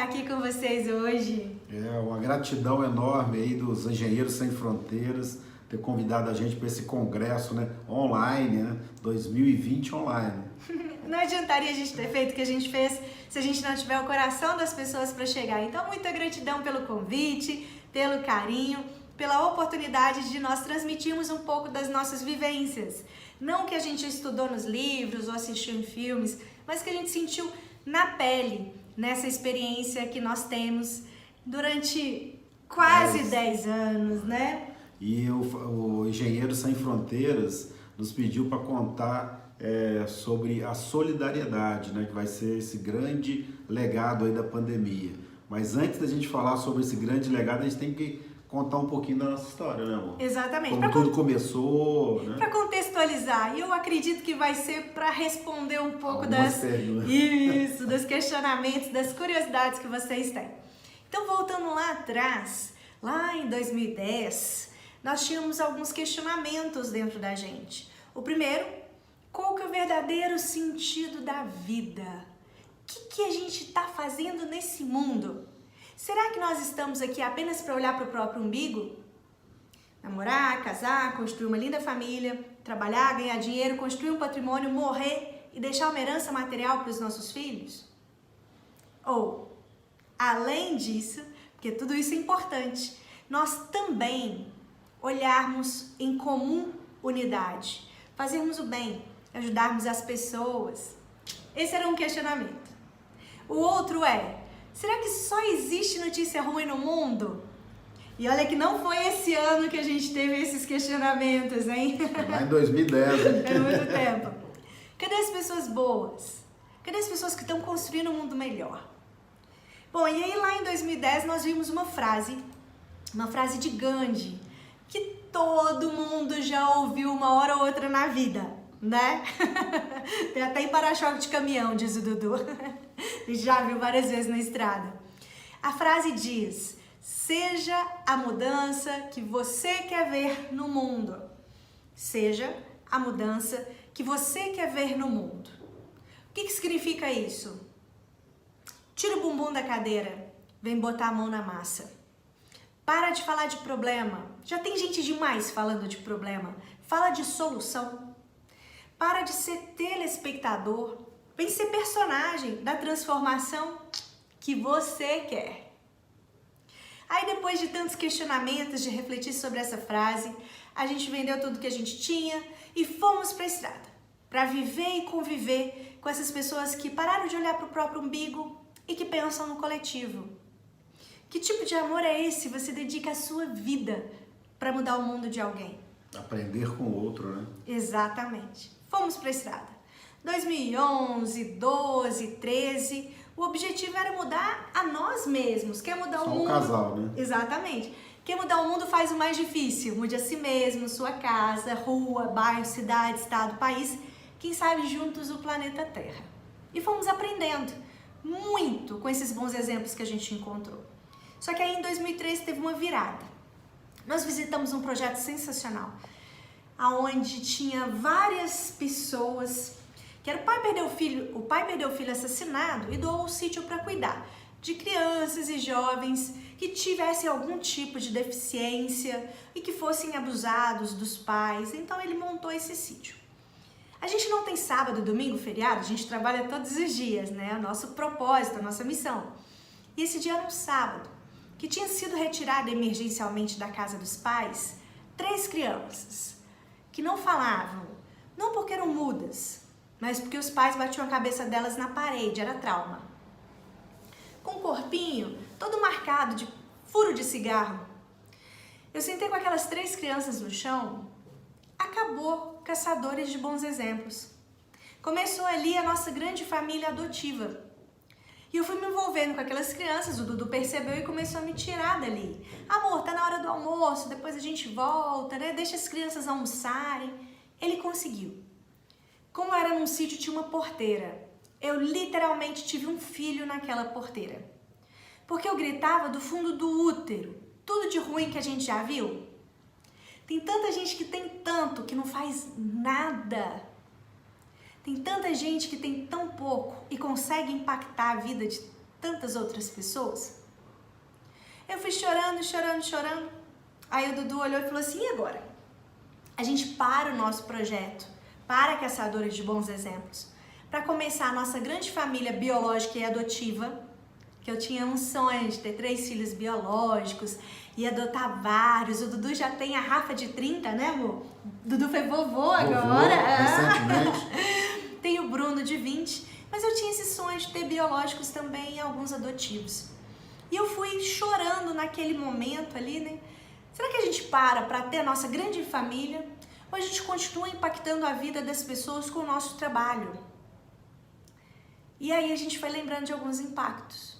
estar aqui com vocês hoje. É uma gratidão enorme aí dos Engenheiros Sem Fronteiras ter convidado a gente para esse congresso, né, online, né, 2020 online. Não adiantaria a gente ter feito o que a gente fez se a gente não tiver o coração das pessoas para chegar. Então, muita gratidão pelo convite, pelo carinho, pela oportunidade de nós transmitirmos um pouco das nossas vivências. Não que a gente estudou nos livros ou assistiu em filmes, mas que a gente sentiu na pele, nessa experiência que nós temos durante quase 10 anos, né? E o Engenheiros Sem Fronteiras nos pediu para contar sobre a solidariedade, né, que vai ser esse grande legado aí da pandemia. Mas antes da gente falar sobre esse grande legado, a gente tem que contar um pouquinho da nossa história, né, amor? Exatamente. Como tudo começou, né? Para contextualizar, e eu acredito que vai ser para responder um pouco dos questionamentos, das curiosidades que vocês têm. Então, voltando lá atrás, lá em 2010, nós tínhamos alguns questionamentos dentro da gente. O primeiro, qual que é o verdadeiro sentido da vida? O que a gente está fazendo nesse mundo? Será que nós estamos aqui apenas para olhar para o próprio umbigo? Namorar, casar, construir uma linda família, trabalhar, ganhar dinheiro, construir um patrimônio, morrer e deixar uma herança material para os nossos filhos? Ou, além disso, porque tudo isso é importante, nós também olharmos em comum unidade, fazermos o bem, ajudarmos as pessoas. Esse era um questionamento. O outro é, será que só existe notícia ruim no mundo? E olha que não foi esse ano que a gente teve esses questionamentos, hein? Lá em 2010. É muito tempo. Cadê as pessoas boas? Cadê as pessoas que estão construindo um mundo melhor? Bom, e aí lá em 2010 nós vimos uma frase de Gandhi, que todo mundo já ouviu uma hora ou outra na vida, né? Tem até em para-choque de caminhão, diz o Dudu. Já viu várias vezes na estrada. A frase diz: seja a mudança que você quer ver no mundo. Seja a mudança que você quer ver no mundo. O que significa isso? Tira o bumbum da cadeira, vem botar a mão na massa. Para de falar de problema. Já tem gente demais falando de problema. Fala de solução. Para de ser telespectador. Vem ser personagem da transformação que você quer. Aí depois de tantos questionamentos, de refletir sobre essa frase, a gente vendeu tudo que a gente tinha e fomos para a estrada. Para viver e conviver com essas pessoas que pararam de olhar para o próprio umbigo e que pensam no coletivo. Que tipo de amor é esse? Você dedica a sua vida para mudar o mundo de alguém. Aprender com o outro, né? Exatamente. Fomos para a estrada. 2011, 12, 13, o objetivo era mudar a nós mesmos. Quer mudar o mundo? Só um casal, né? Exatamente. Quer mudar o mundo faz o mais difícil. Mude a si mesmo, sua casa, rua, bairro, cidade, estado, país. Quem sabe juntos o planeta Terra. E fomos aprendendo muito com esses bons exemplos que a gente encontrou. Só que aí em 2013 teve uma virada. Nós visitamos um projeto sensacional, onde tinha várias pessoas, que era o pai perdeu o filho assassinado e doou o sítio para cuidar de crianças e jovens que tivessem algum tipo de deficiência e que fossem abusados dos pais. Então ele montou esse sítio. A gente não tem sábado, domingo, feriado, a gente trabalha todos os dias, né? O nosso propósito, a nossa missão. E esse dia era um sábado, que tinha sido retirada emergencialmente da casa dos pais 3 crianças que não falavam, não porque eram mudas, mas porque os pais batiam a cabeça delas na parede, era trauma. Com o corpinho todo marcado de furo de cigarro. Eu sentei com aquelas 3 crianças no chão, acabou Caçadores de Bons Exemplos. Começou ali a nossa grande família adotiva. E eu fui me envolvendo com aquelas crianças, o Dudu percebeu e começou a me tirar dali. Amor, tá na hora do almoço, depois a gente volta, né? Deixa as crianças almoçarem. Ele conseguiu. Como era num sítio, tinha uma porteira. Eu literalmente tive um filho naquela porteira. Porque eu gritava do fundo do útero. Tudo de ruim que a gente já viu. Tem tanta gente que tem tanto, que não faz nada. Tem tanta gente que tem tão pouco e consegue impactar a vida de tantas outras pessoas? Eu fui chorando, chorando, chorando. Aí o Dudu olhou e falou assim, e agora? A gente para o nosso projeto, para Caçadores de Bons Exemplos, para começar a nossa grande família biológica e adotiva, que eu tinha um sonho de ter 3 filhos biológicos e adotar vários. O Dudu já tem a Rafa de 30, né, amor? O Dudu foi vovô agora. Recentemente. Tem o Bruno de 20, mas eu tinha esse sonho de ter biológicos também e alguns adotivos. E eu fui chorando naquele momento ali, né? Será que a gente para ter a nossa grande família ou a gente continua impactando a vida das pessoas com o nosso trabalho? E aí a gente foi lembrando de alguns impactos.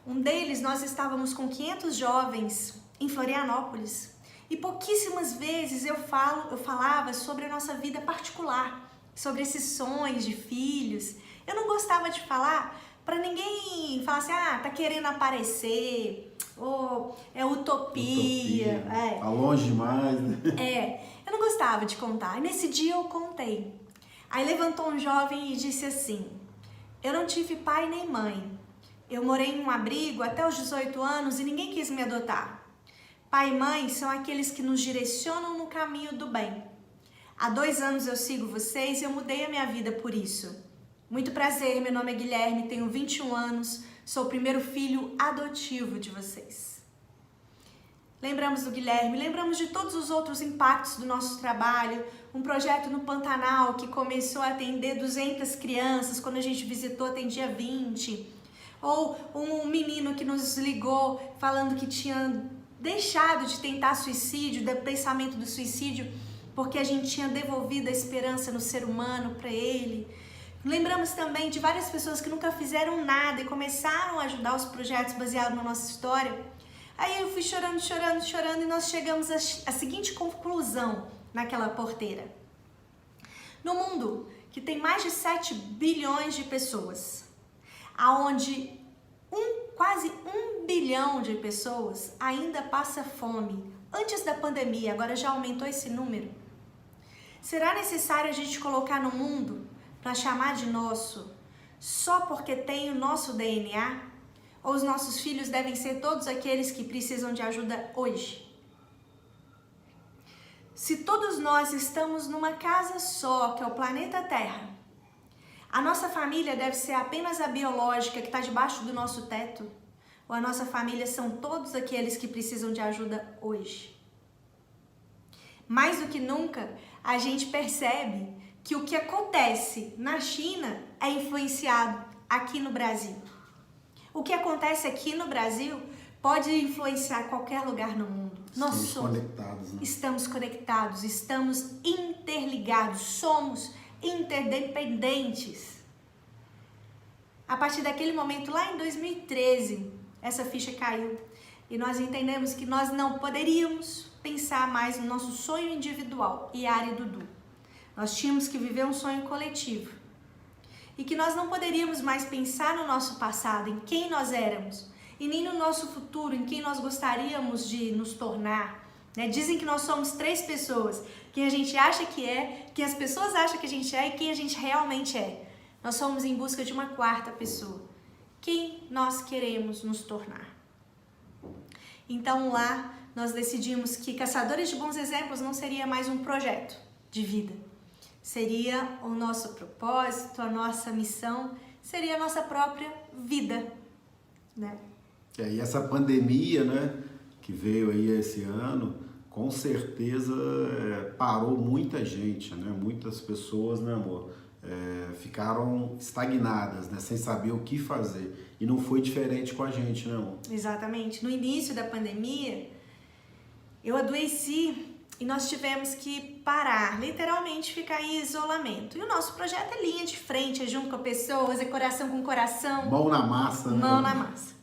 Um deles, nós estávamos com 500 jovens em Florianópolis e pouquíssimas vezes eu falava sobre a nossa vida particular, sobre esses sonhos de filhos. Eu não gostava de falar para ninguém falar assim, tá querendo aparecer, ou é utopia. Tá longe demais, né? Eu não gostava de contar. E nesse dia eu contei. Aí levantou um jovem e disse assim, eu não tive pai nem mãe. Eu morei em um abrigo até os 18 anos e ninguém quis me adotar. Pai e mãe são aqueles que nos direcionam no caminho do bem. Há 2 anos eu sigo vocês e eu mudei a minha vida por isso. Muito prazer, meu nome é Guilherme, tenho 21 anos, sou o primeiro filho adotivo de vocês. Lembramos do Guilherme, lembramos de todos os outros impactos do nosso trabalho, um projeto no Pantanal que começou a atender 200 crianças, quando a gente visitou atendia 20, ou um menino que nos ligou falando que tinha deixado de tentar suicídio, do pensamento do suicídio, porque a gente tinha devolvido a esperança no ser humano para ele. Lembramos também de várias pessoas que nunca fizeram nada e começaram a ajudar os projetos baseados na nossa história. Aí eu fui chorando, chorando, chorando e nós chegamos à seguinte conclusão naquela porteira. No mundo que tem mais de 7 bilhões de pessoas, aonde quase 1 bilhão de pessoas ainda passa fome, antes da pandemia, agora já aumentou esse número, será necessário a gente colocar no mundo para chamar de nosso, só porque tem o nosso DNA? Ou os nossos filhos devem ser todos aqueles que precisam de ajuda hoje? Se todos nós estamos numa casa só, que é o planeta Terra, a nossa família deve ser apenas a biológica que está debaixo do nosso teto? Ou a nossa família são todos aqueles que precisam de ajuda hoje? Mais do que nunca, a gente percebe que o que acontece na China é influenciado aqui no Brasil. O que acontece aqui no Brasil pode influenciar qualquer lugar no mundo. Estamos conectados, né? Estamos conectados, estamos interligados, somos interdependentes. A partir daquele momento, lá em 2013, essa ficha caiu e nós entendemos que nós não poderíamos pensar mais no nosso sonho individual, Yara e Dudu. Nós tínhamos que viver um sonho coletivo e que nós não poderíamos mais pensar no nosso passado, em quem nós éramos, e nem no nosso futuro, em quem nós gostaríamos de nos tornar. Dizem que nós somos 3 pessoas, quem a gente acha que é, quem as pessoas acham que a gente é e quem a gente realmente é. Nós somos em busca de uma 4ª pessoa, quem nós queremos nos tornar. Então lá nós decidimos que Caçadores de Bons Exemplos não seria mais um projeto de vida. Seria o nosso propósito, a nossa missão, seria a nossa própria vida, né? E essa pandemia, né, que veio aí esse ano, com certeza parou muita gente, né? Muitas pessoas, né, amor, ficaram estagnadas, né, sem saber o que fazer. E não foi diferente com a gente, né, amor? Exatamente. No início da pandemia, eu adoeci e nós tivemos que parar, literalmente ficar em isolamento. E o nosso projeto é linha de frente, é junto com pessoas, é coração com coração. Mão na massa, né? Mão na massa.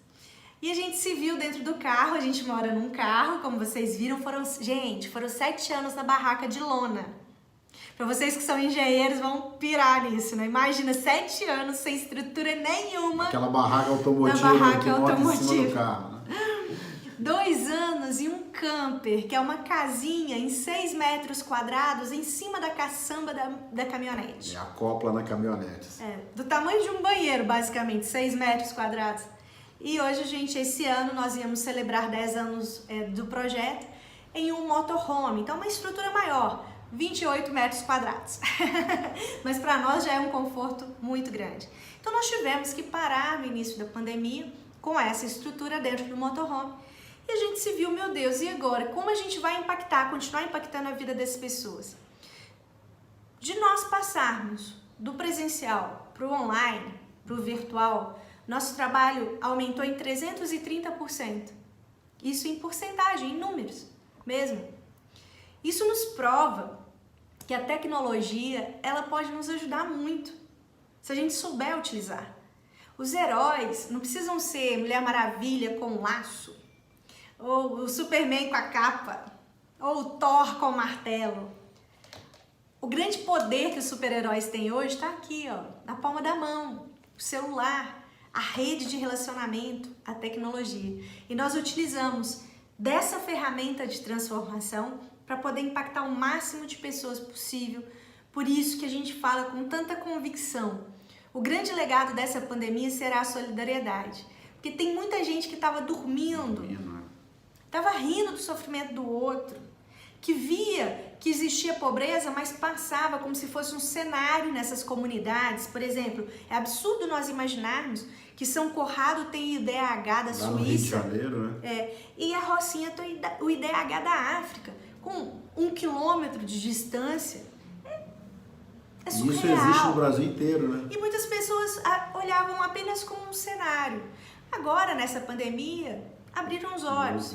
E a gente se viu dentro do carro, a gente mora num carro, como vocês viram, foram 7 anos na barraca de lona. Para vocês que são engenheiros vão pirar nisso, né? Imagina 7 anos sem estrutura nenhuma. Aquela barraca automotiva que monta em cima do carro, né? 2 anos e um camper, que é uma casinha em 6 metros quadrados em cima da caçamba da caminhonete. Acopla na caminhonete. Do tamanho de um banheiro, basicamente, 6 metros quadrados. E hoje, gente, esse ano nós íamos celebrar 10 anos do projeto em um motorhome, então uma estrutura maior, 28 metros quadrados. Mas para nós já é um conforto muito grande. Então nós tivemos que parar no início da pandemia com essa estrutura dentro do motorhome. E a gente se viu, meu Deus, e agora? Como a gente vai continuar impactando a vida dessas pessoas? De nós passarmos do presencial para o online, para o virtual, nosso trabalho aumentou em 330%. Isso em porcentagem, em números mesmo. Isso nos prova que a tecnologia, ela pode nos ajudar muito, se a gente souber utilizar. Os heróis não precisam ser Mulher Maravilha com um laço, ou o Superman com a capa, ou o Thor com o martelo. O grande poder que os super-heróis têm hoje está aqui, ó, na palma da mão, o celular, a rede de relacionamento, a tecnologia. E nós utilizamos dessa ferramenta de transformação para poder impactar o máximo de pessoas possível. Por isso que a gente fala com tanta convicção. O grande legado dessa pandemia será a solidariedade. Porque tem muita gente que estava dormindo, estava rindo do sofrimento do outro, que via que existia pobreza, mas passava como se fosse um cenário nessas comunidades. Por exemplo, é absurdo nós imaginarmos que São Conrado tem o IDH da Suíça. Lá no Rio de Janeiro, né? E a Rocinha tem o IDH da África, com 1 quilômetro de distância. É surreal. Isso existe no Brasil inteiro, né? E muitas pessoas olhavam apenas como um cenário. Agora, nessa pandemia, abriram os olhos.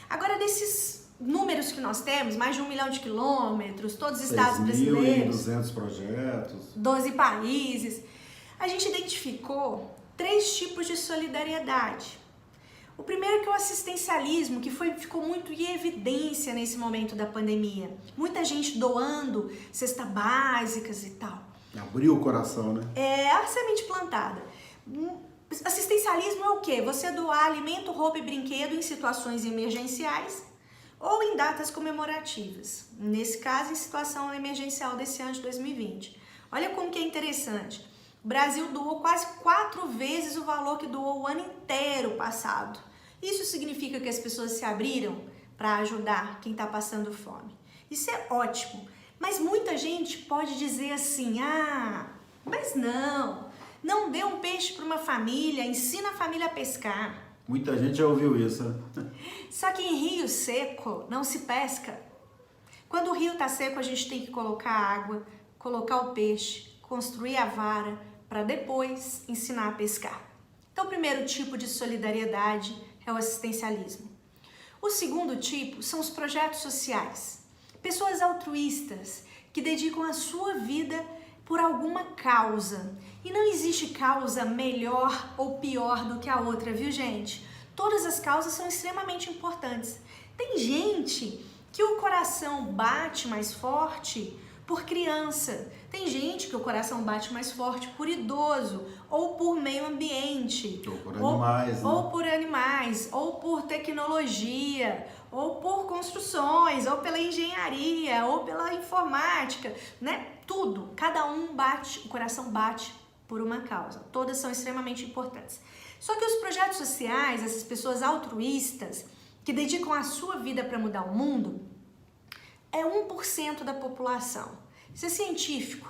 Agora, desses números que nós temos, mais de 1 milhão de quilômetros, todos os estados brasileiros, 6.200 projetos, 12 países, a gente identificou 3 tipos de solidariedade. O primeiro que é o assistencialismo, que ficou muito em evidência nesse momento da pandemia. Muita gente doando cestas básicas e tal. Abriu o coração, né? É a semente plantada. Assistencialismo é o quê? Você doar alimento, roupa e brinquedo em situações emergenciais ou em datas comemorativas. Nesse caso, em situação emergencial desse ano de 2020. Olha como que é interessante. O Brasil doou quase 4 vezes o valor que doou o ano inteiro passado. Isso significa que as pessoas se abriram para ajudar quem está passando fome. Isso é ótimo. Mas muita gente pode dizer assim, mas não dê um peixe para uma família, ensina a família a pescar. Muita gente já ouviu isso, né? Só que em rio seco não se pesca. Quando o rio está seco, a gente tem que colocar água, colocar o peixe, construir a vara, para depois ensinar a pescar. Então, o primeiro tipo de solidariedade é o assistencialismo. O segundo tipo são os projetos sociais. Pessoas altruístas que dedicam a sua vida por alguma causa. E não existe causa melhor ou pior do que a outra, viu, gente? Todas as causas são extremamente importantes. Tem gente que o coração bate mais forte por criança. Tem gente que o coração bate mais forte por idoso, ou por meio ambiente, ou por animais, ou por animais, ou por tecnologia, ou por construções, ou pela engenharia, ou pela informática, né? Tudo, cada um bate, o coração bate por uma causa. Todas são extremamente importantes. Só que os projetos sociais, essas pessoas altruístas que dedicam a sua vida para mudar o mundo, é 1% da população. Isso é científico.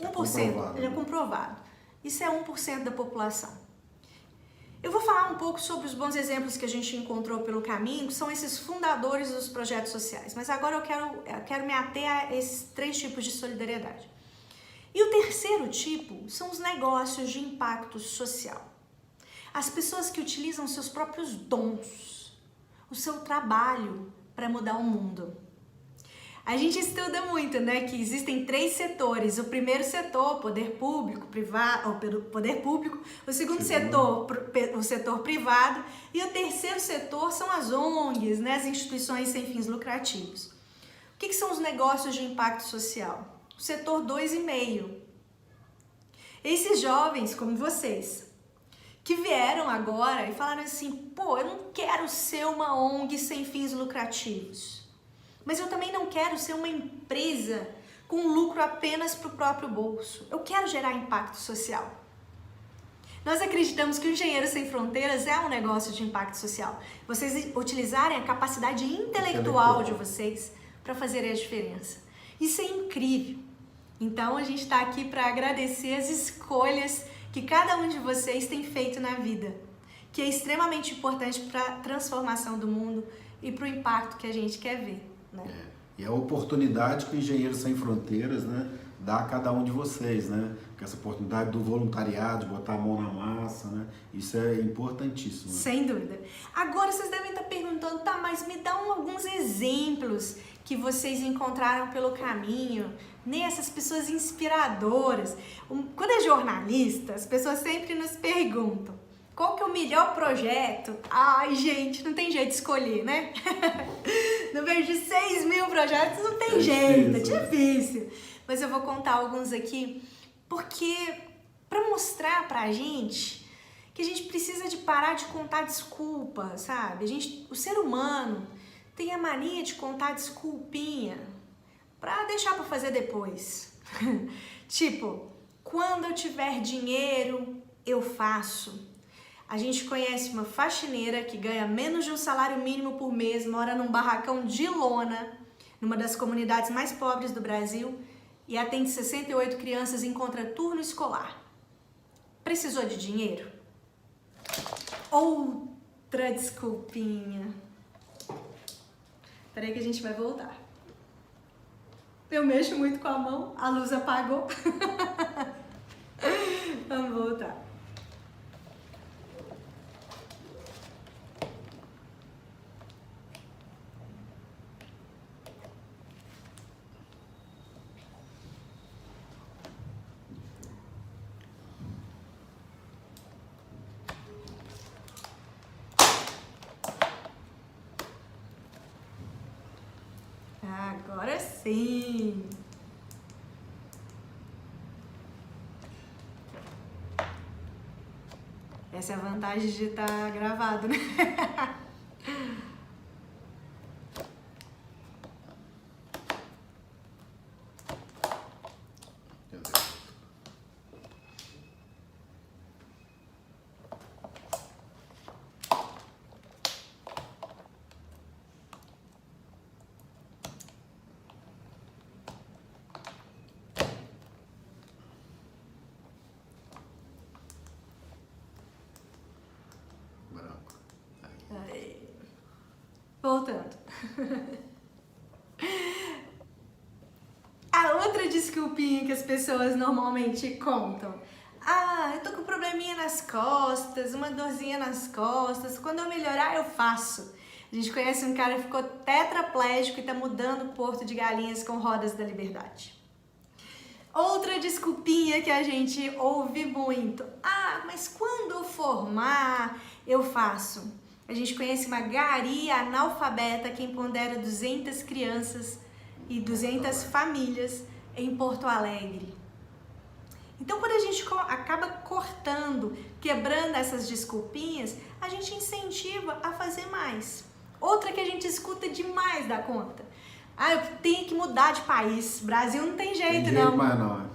1%, é comprovado. Isso é 1% da população. Eu vou falar um pouco sobre os bons exemplos que a gente encontrou pelo caminho, que são esses fundadores dos projetos sociais. Mas agora eu quero me ater a esses 3 tipos de solidariedade. E o terceiro tipo são os negócios de impacto social. As pessoas que utilizam seus próprios dons, o seu trabalho para mudar o mundo. A gente estuda muito, né, que existem 3 setores. O primeiro setor, poder público, privado, ou poder público. O segundo setor, o setor privado. E o terceiro setor são as ONGs, né, as instituições sem fins lucrativos. O que são os negócios de impacto social? O setor 2,5. Esses jovens, como vocês, que vieram agora e falaram assim, pô, eu não quero ser uma ONG sem fins lucrativos. Mas eu também não quero ser uma empresa com lucro apenas para o próprio bolso. Eu quero gerar impacto social. Nós acreditamos que o Engenheiros Sem Fronteiras é um negócio de impacto social. Vocês utilizarem a capacidade intelectual de vocês para fazerem a diferença. Isso é incrível. Então a gente está aqui para agradecer as escolhas que cada um de vocês tem feito na vida, que é extremamente importante para a transformação do mundo e para o impacto que a gente quer ver, né? E a oportunidade que o Engenheiros Sem Fronteiras, né, dá a cada um de vocês, né? Que essa oportunidade do voluntariado, de botar a mão na massa, né? Isso é importantíssimo. Né? Sem dúvida. Agora vocês devem estar perguntando, tá, mas me dá alguns exemplos que vocês encontraram pelo caminho, nessas pessoas inspiradoras. Quando é jornalista, as pessoas sempre nos perguntam, qual que é o melhor projeto? Ai, gente, não tem jeito de escolher, né? No meio de 6 mil projetos não tem jeito, é difícil. Mas eu vou contar alguns aqui, porque para mostrar pra gente que a gente precisa de parar de contar desculpa, sabe? O ser humano tem a mania de contar desculpinha pra deixar pra fazer depois. Tipo, quando eu tiver dinheiro, eu faço. A gente conhece uma faxineira que ganha menos de um salário mínimo por mês, mora num barracão de lona, numa das comunidades mais pobres do Brasil, e atende 68 crianças em contraturno escolar. Precisou de dinheiro? Outra desculpinha. Peraí que a gente vai voltar. Eu mexo muito com a mão, a luz apagou. Vamos voltar. Agora sim! Essa é a vantagem de estar gravado, né? Voltando. A outra desculpinha que as pessoas normalmente contam. Ah, eu tô com um probleminha nas costas, uma dorzinha nas costas. Quando eu melhorar, eu faço. A gente conhece um cara que ficou tetraplégico e tá mudando o Porto de Galinhas com Rodas da Liberdade. Outra desculpinha que a gente ouve muito. Ah, mas quando eu formar, eu faço. A gente conhece uma gari analfabeta que empodera 200 crianças e 200 famílias em Porto Alegre. Então, quando a gente acaba cortando, quebrando essas desculpinhas, a gente incentiva a fazer mais. Outra que a gente escuta demais da conta. Ah, eu tenho que mudar de país. Brasil não tem jeito, não. Mas não.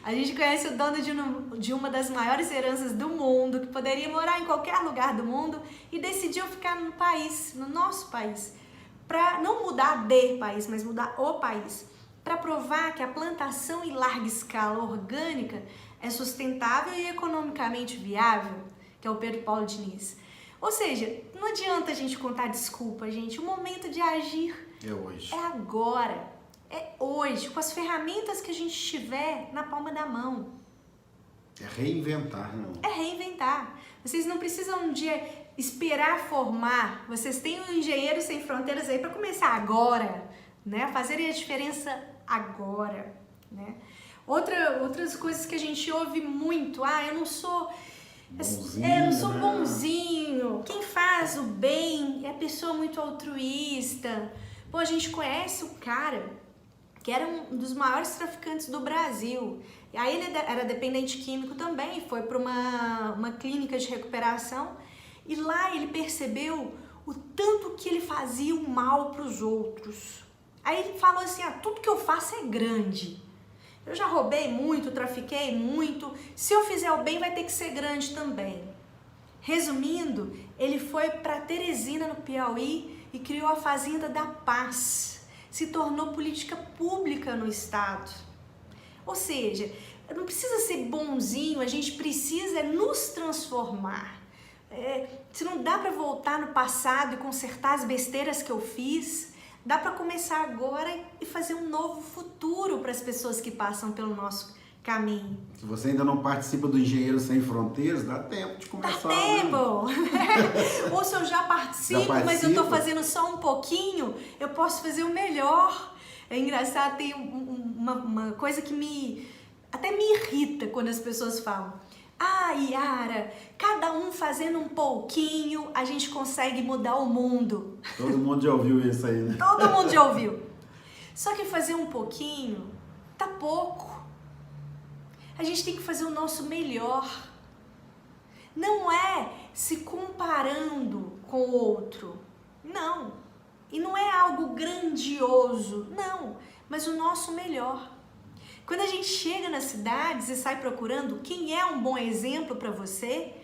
A gente conhece o dono de uma das maiores heranças do mundo, que poderia morar em qualquer lugar do mundo e decidiu ficar no país, no nosso país, para não mudar de país, mas mudar o país, para provar que a plantação em larga escala orgânica é sustentável e economicamente viável, que é o Pedro Paulo Diniz. Ou seja, não adianta a gente contar desculpa, gente, o momento de agir é hoje. É agora. É hoje, com as ferramentas que a gente tiver na palma da mão. É reinventar, não? É reinventar. Vocês não precisam um dia esperar formar. Vocês têm o Engenheiros Sem Fronteiras aí para começar agora, né? Fazerem a diferença agora, né? Outras coisas que a gente ouve muito. Ah, eu não sou bonzinho, eu não sou bonzinho. Quem faz o bem é pessoa muito altruísta. Pô, a gente conhece o cara que era um dos maiores traficantes do Brasil. E aí ele era dependente químico também, foi para uma clínica de recuperação e lá ele percebeu o tanto que ele fazia o mal para os outros. Aí ele falou assim, tudo que eu faço é grande. Eu já roubei muito, trafiquei muito. Se eu fizer o bem, vai ter que ser grande também. Resumindo, ele foi para Teresina, no Piauí, e criou a Fazenda da Paz. Se tornou política pública no estado. Ou seja, não precisa ser bonzinho, a gente precisa nos transformar. Se não dá para voltar no passado e consertar as besteiras que eu fiz, dá para começar agora e fazer um novo futuro para as pessoas que passam pelo nosso caminho. Se você ainda não participa do Engenheiros Sem Fronteiras, dá tempo de começar. Dá tempo! Né? Ou se eu já participo, mas eu tô fazendo só um pouquinho, eu posso fazer o melhor. É engraçado, tem uma coisa que até me irrita quando as pessoas falam: ah, Yara, cada um fazendo um pouquinho, a gente consegue mudar o mundo. Todo mundo já ouviu isso aí, né? Todo mundo já ouviu. Só que fazer um pouquinho tá pouco. A gente tem que fazer o nosso melhor. Não é se comparando com o outro. Não. E não é algo grandioso. Não. Mas o nosso melhor. Quando a gente chega nas cidades e sai procurando quem é um bom exemplo para você,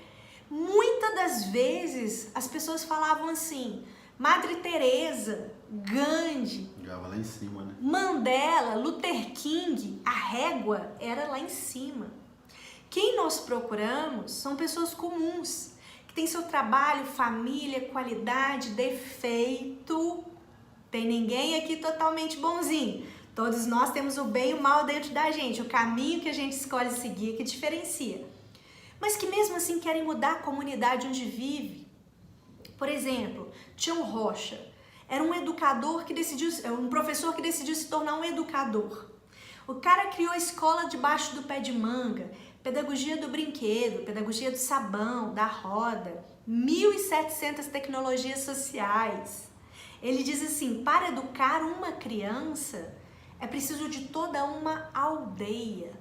muitas das vezes as pessoas falavam assim: Madre Teresa, Gandhi, lá em cima, né? Mandela, Luther King, a régua era lá em cima. Quem nós procuramos são pessoas comuns, que têm seu trabalho, família, qualidade, defeito. Tem ninguém aqui totalmente bonzinho. Todos nós temos o bem e o mal dentro da gente, o caminho que a gente escolhe seguir que diferencia. Mas que mesmo assim querem mudar a comunidade onde vive. Por exemplo, Tião Rocha era um educador um professor que decidiu se tornar um educador. O cara criou a escola debaixo do pé de manga, pedagogia do brinquedo, pedagogia do sabão, da roda, 1.700 tecnologias sociais. Ele diz assim: para educar uma criança é preciso de toda uma aldeia.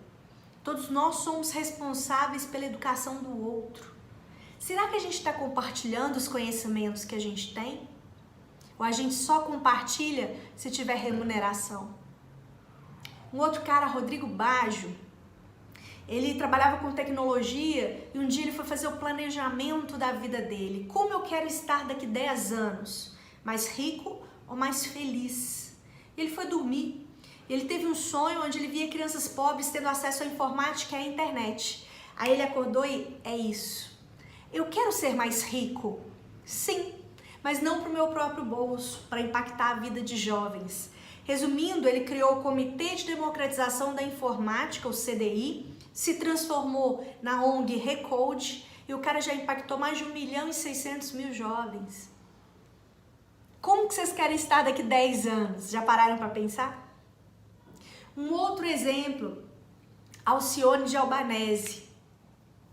Todos nós somos responsáveis pela educação do outro. Será que a gente está compartilhando os conhecimentos que a gente tem? Ou a gente só compartilha se tiver remuneração? Um outro cara, Rodrigo Baggio, ele trabalhava com tecnologia e um dia ele foi fazer o planejamento da vida dele. Como eu quero estar daqui 10 anos? Mais rico ou mais feliz? E ele foi dormir. Ele teve um sonho onde ele via crianças pobres tendo acesso à informática e à internet. Aí ele acordou e é isso. Eu quero ser mais rico? Sim, mas não para o meu próprio bolso, para impactar a vida de jovens. Resumindo, ele criou o Comitê de Democratização da Informática, o CDI, se transformou na ONG Recode e o cara já impactou mais de 1.600.000 jovens. Como que vocês querem estar daqui 10 anos? Já pararam para pensar? Um outro exemplo, Alcione de Albanese.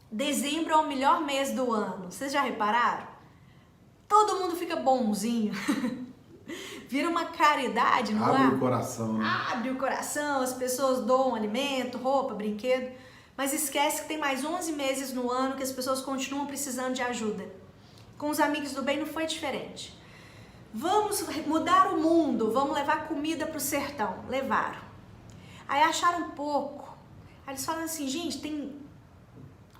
Dezembro é o melhor mês do ano. Vocês já repararam? Todo mundo fica bonzinho. Vira uma caridade, não é? Abre o coração, né? Abre o coração, as pessoas doam alimento, roupa, brinquedo. Mas esquece que tem mais 11 meses no ano que as pessoas continuam precisando de ajuda. Com os amigos do bem não foi diferente. Vamos mudar o mundo, vamos levar comida para o sertão. Levaram. Aí acharam pouco. Aí eles falam assim: gente, tem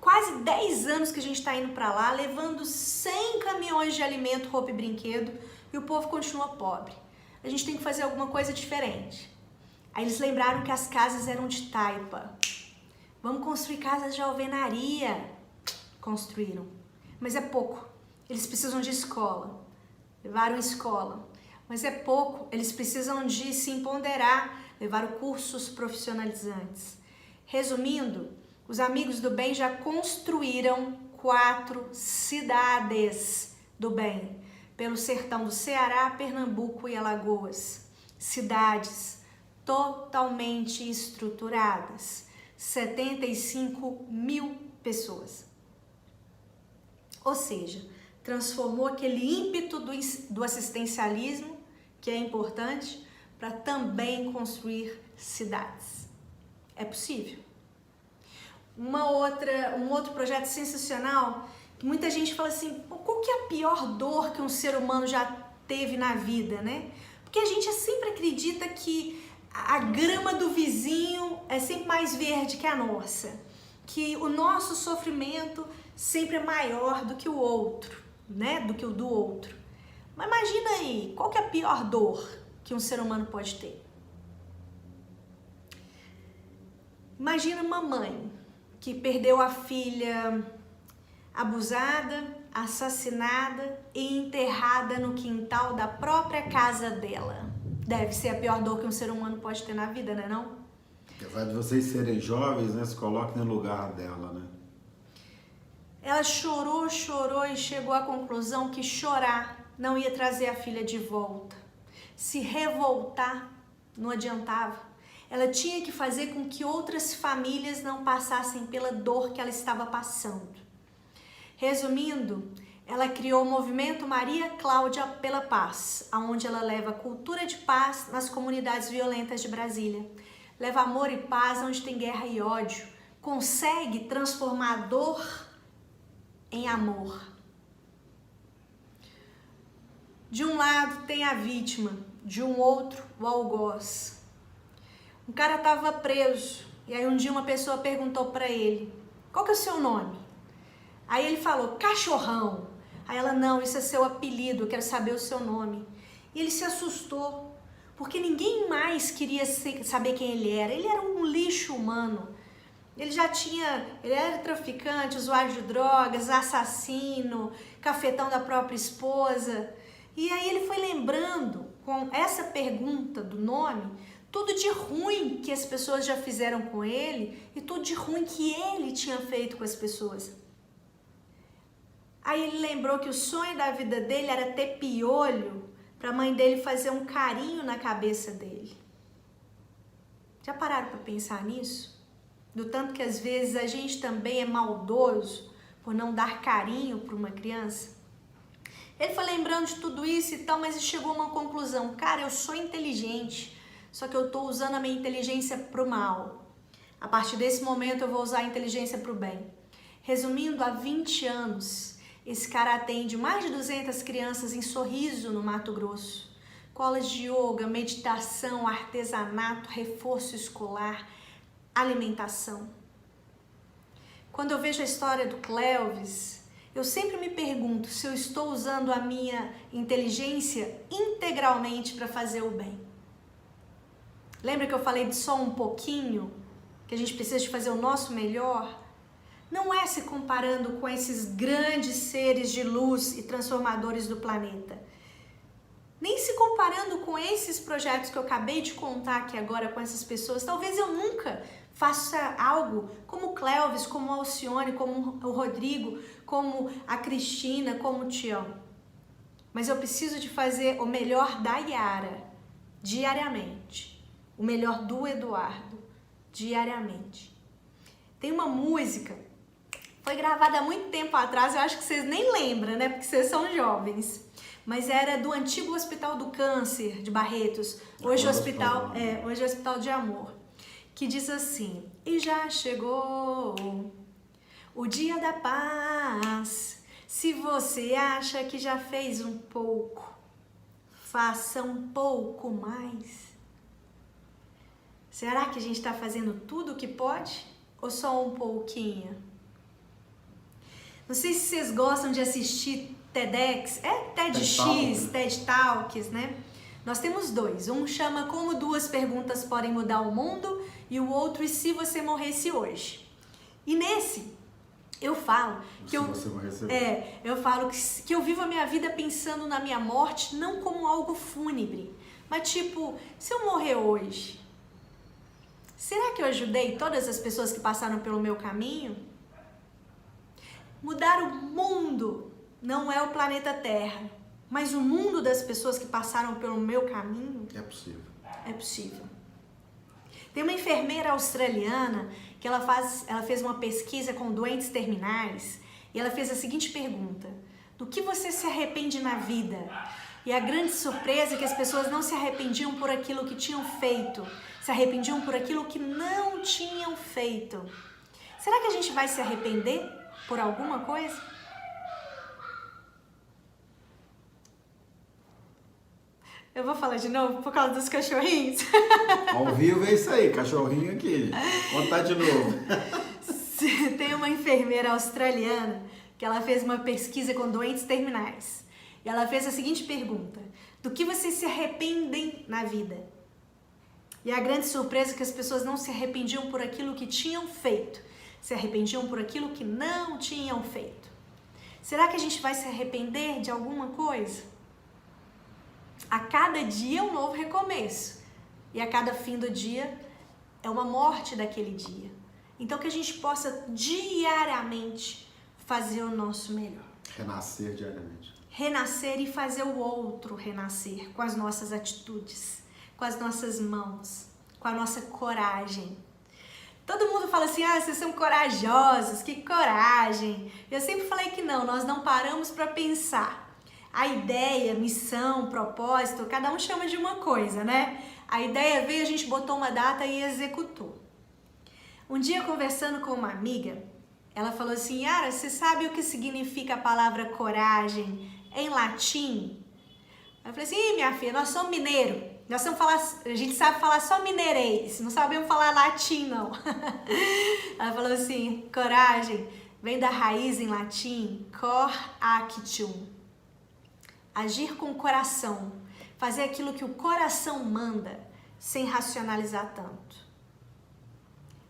quase 10 anos que a gente está indo para lá, levando 100 caminhões de alimento, roupa e brinquedo, e o povo continua pobre. A gente tem que fazer alguma coisa diferente. Aí eles lembraram que as casas eram de taipa. Vamos construir casas de alvenaria. Construíram. Mas é pouco. Eles precisam de escola. Levaram escola. Mas é pouco. Eles precisam de se empoderar. Levaram cursos profissionalizantes. Resumindo, os amigos do bem já construíram 4 cidades do bem, pelo sertão do Ceará, Pernambuco e Alagoas. Cidades totalmente estruturadas, 75.000 pessoas. Ou seja, transformou aquele ímpeto do assistencialismo, que é importante, para também construir cidades. É possível. Um outro projeto sensacional, que muita gente fala assim: qual que é a pior dor que um ser humano já teve na vida, né? Porque a gente sempre acredita que a grama do vizinho é sempre mais verde que a nossa, que o nosso sofrimento sempre é maior do que o outro, né? Do que o do outro. Mas imagina aí, qual que é a pior dor que um ser humano pode ter? Imagina uma mãe que perdeu a filha abusada, assassinada e enterrada no quintal da própria casa dela. Deve ser a pior dor que um ser humano pode ter na vida, né não? Apesar de vocês serem jovens, né, se coloquem no lugar dela, né? Ela chorou e chegou à conclusão que chorar não ia trazer a filha de volta. Se revoltar não adiantava. Ela tinha que fazer com que outras famílias não passassem pela dor que ela estava passando. Resumindo, ela criou o movimento Maria Cláudia pela Paz, onde ela leva cultura de paz nas comunidades violentas de Brasília. Leva amor e paz onde tem guerra e ódio. Consegue transformar a dor em amor. De um lado tem a vítima, de um outro o algoz. Um cara estava preso e aí um dia uma pessoa perguntou para ele: qual que é o seu nome? Aí ele falou: Cachorrão. Aí ela: não, isso é seu apelido, eu quero saber o seu nome. E ele se assustou, porque ninguém mais queria saber quem ele era. Ele era um lixo humano. Ele era traficante, usuário de drogas, assassino, cafetão da própria esposa. E aí ele foi lembrando, com essa pergunta do nome, tudo de ruim que as pessoas já fizeram com ele e tudo de ruim que ele tinha feito com as pessoas. Aí ele lembrou que o sonho da vida dele era ter piolho para a mãe dele fazer um carinho na cabeça dele. Já pararam para pensar nisso? Do tanto que às vezes a gente também é maldoso por não dar carinho para uma criança. Ele foi lembrando de tudo isso e tal, mas ele chegou a uma conclusão. Cara, eu sou inteligente, só que eu estou usando a minha inteligência para o mal. A partir desse momento eu vou usar a inteligência para o bem. Resumindo, há 20 anos, esse cara atende mais de 200 crianças em Sorriso, no Mato Grosso. Colas de yoga, meditação, artesanato, reforço escolar, alimentação. Quando eu vejo a história do Clelvis, eu sempre me pergunto se eu estou usando a minha inteligência integralmente para fazer o bem. Lembra que eu falei de só um pouquinho? Que a gente precisa de fazer o nosso melhor? Não é se comparando com esses grandes seres de luz e transformadores do planeta. Nem se comparando com esses projetos que eu acabei de contar aqui agora com essas pessoas. Talvez eu nunca faça algo como o Clelvis, como a Alcione, como o Rodrigo, como a Cristina, como o Tião. Mas eu preciso de fazer o melhor da Yara, diariamente. O melhor do Eduardo, diariamente. Tem uma música, foi gravada há muito tempo atrás, eu acho que vocês nem lembram, né? Porque vocês são jovens. Mas era do antigo Hospital do Câncer de Barretos, hoje é o Hospital de Amor, que diz assim: e já chegou o dia da paz, se você acha que já fez um pouco, faça um pouco mais. Será que a gente está fazendo tudo o que pode ou só um pouquinho? Não sei se vocês gostam de assistir TEDx, TEDx, TED Talks, né? Nós temos dois. Um chama Como Duas Perguntas Podem Mudar o Mundo e o outro, E Se Você Morresse Hoje. E nesse, eu falo que eu vivo a minha vida pensando na minha morte não como algo fúnebre, mas tipo, se eu morrer hoje, será que eu ajudei todas as pessoas que passaram pelo meu caminho? Mudar o mundo não é o planeta Terra, mas o mundo das pessoas que passaram pelo meu caminho. É possível. É possível. Tem uma enfermeira australiana que ela fez uma pesquisa com doentes terminais e ela fez a seguinte pergunta: do que você se arrepende na vida? E a grande surpresa é que as pessoas não se arrependiam por aquilo que tinham feito, se arrependiam por aquilo que não tinham feito. Será que a gente vai se arrepender por alguma coisa? Eu vou falar de novo por causa dos cachorrinhos. Ao vivo é isso aí, cachorrinho aqui. Contar de novo. Tem uma enfermeira australiana que ela fez uma pesquisa com doentes terminais. E ela fez a seguinte pergunta: do que vocês se arrependem na vida? E a grande surpresa é que as pessoas não se arrependiam por aquilo que tinham feito, se arrependiam por aquilo que não tinham feito. Será que a gente vai se arrepender de alguma coisa? A cada dia é um novo recomeço. E a cada fim do dia é uma morte daquele dia. Então que a gente possa diariamente fazer o nosso melhor. Renascer diariamente. Renascer e fazer o outro renascer com as nossas atitudes, com as nossas mãos, com a nossa coragem. Todo mundo fala assim, vocês são corajosos, que coragem. Eu sempre falei que não, nós não paramos para pensar. A ideia, missão, propósito, cada um chama de uma coisa, né? A ideia veio, a gente botou uma data e executou. Um dia, conversando com uma amiga, ela falou assim, Yara, você sabe o que significa a palavra coragem em latim? Eu falei assim, minha filha, nós somos mineiros, a gente sabe falar só mineirês, não sabemos falar latim, não. Ela falou assim, coragem vem da raiz em latim, cor actium. Agir com o coração, fazer aquilo que o coração manda, sem racionalizar tanto.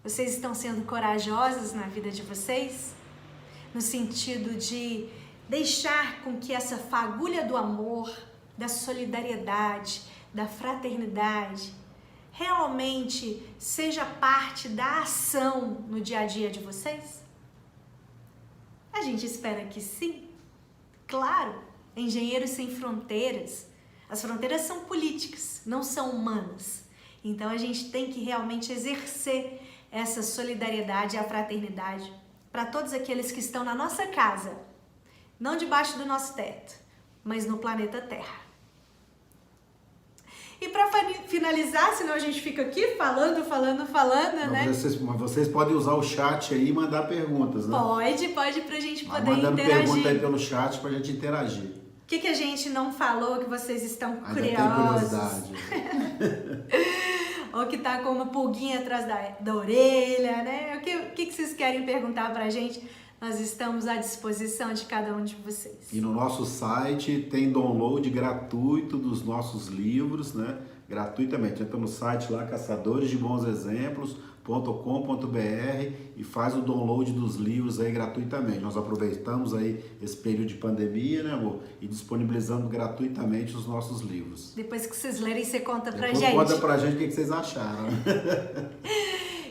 Vocês estão sendo corajosos na vida de vocês? No sentido de deixar com que essa fagulha do amor, da solidariedade, da fraternidade, realmente seja parte da ação no dia a dia de vocês? A gente espera que sim, claro. Engenheiros Sem Fronteiras, as fronteiras são políticas, não são humanas. Então a gente tem que realmente exercer essa solidariedade e a fraternidade para todos aqueles que estão na nossa casa, não debaixo do nosso teto, mas no planeta Terra. E para finalizar, senão a gente fica aqui falando, né? Vocês podem usar o chat aí e mandar perguntas, né? Pode pra gente poder mandando interagir. Pergunta aí pelo chat pra gente interagir. O que a gente não falou que vocês estão Ainda curiosos? tem curiosidade. Ou que tá com uma pulguinha atrás da orelha, né? O que vocês querem perguntar pra gente? Nós estamos à disposição de cada um de vocês. E no nosso site tem download gratuito dos nossos livros, né? Gratuitamente. Entra no site lá, caçadoresdebonsexemplos.com.br e faz o download dos livros aí gratuitamente. Nós aproveitamos aí esse período de pandemia, né, amor? E disponibilizamos gratuitamente os nossos livros. Depois que vocês lerem, você conta pra gente. gente. Conta pra gente o que vocês acharam.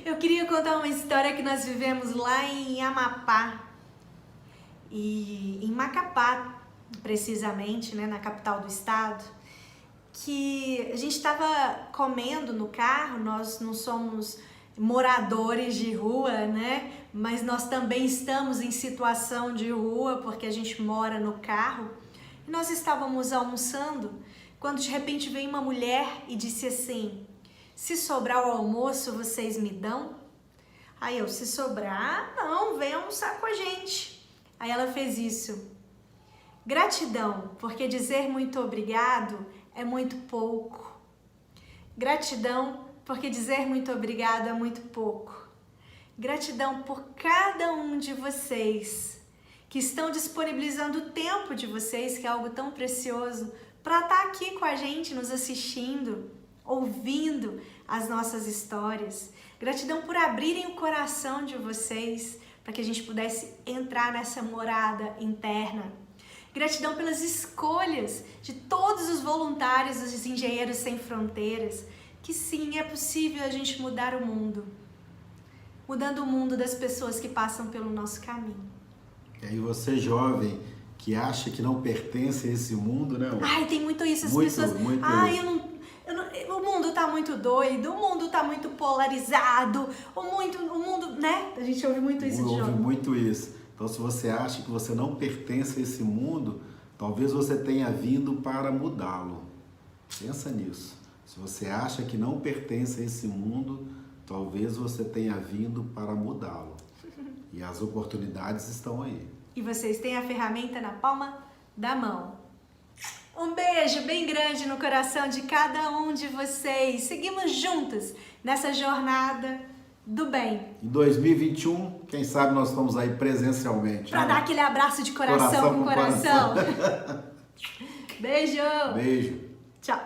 Eu queria contar uma história que nós vivemos lá em Amapá, e em Macapá, precisamente, né, na capital do estado, que a gente estava comendo no carro. Nós não somos moradores de rua, né, mas nós também estamos em situação de rua, porque a gente mora no carro, e nós estávamos almoçando, quando de repente veio uma mulher e disse assim, se sobrar o almoço, vocês me dão? Aí eu, se sobrar, não, vem almoçar com a gente. Aí ela fez isso. Gratidão, porque dizer muito obrigado é muito pouco. Gratidão, porque dizer muito obrigado é muito pouco. Gratidão por cada um de vocês que estão disponibilizando o tempo de vocês, que é algo tão precioso, para estar aqui com a gente, nos assistindo, ouvindo as nossas histórias. Gratidão por abrirem o coração de vocês para que a gente pudesse entrar nessa morada interna. Gratidão pelas escolhas de todos os voluntários dos Engenheiros Sem Fronteiras, que sim, é possível a gente mudar o mundo, mudando o mundo das pessoas que passam pelo nosso caminho. E aí você, jovem, que acha que não pertence a esse mundo, né? Ai, tem muito isso, as pessoas... o mundo tá muito doido, o mundo tá muito polarizado, o mundo, né? A gente ouve muito isso de jovem. Ouve muito isso. Então, se você acha que você não pertence a esse mundo, talvez você tenha vindo para mudá-lo. Pensa nisso. Se você acha que não pertence a esse mundo, talvez você tenha vindo para mudá-lo. E as oportunidades estão aí. E vocês têm a ferramenta na palma da mão. Um beijo bem grande no coração de cada um de vocês. Seguimos juntos nessa jornada do bem. Em 2021, quem sabe nós estamos aí presencialmente. Para dar aquele abraço de coração com coração. Beijo. Beijo. Tchau.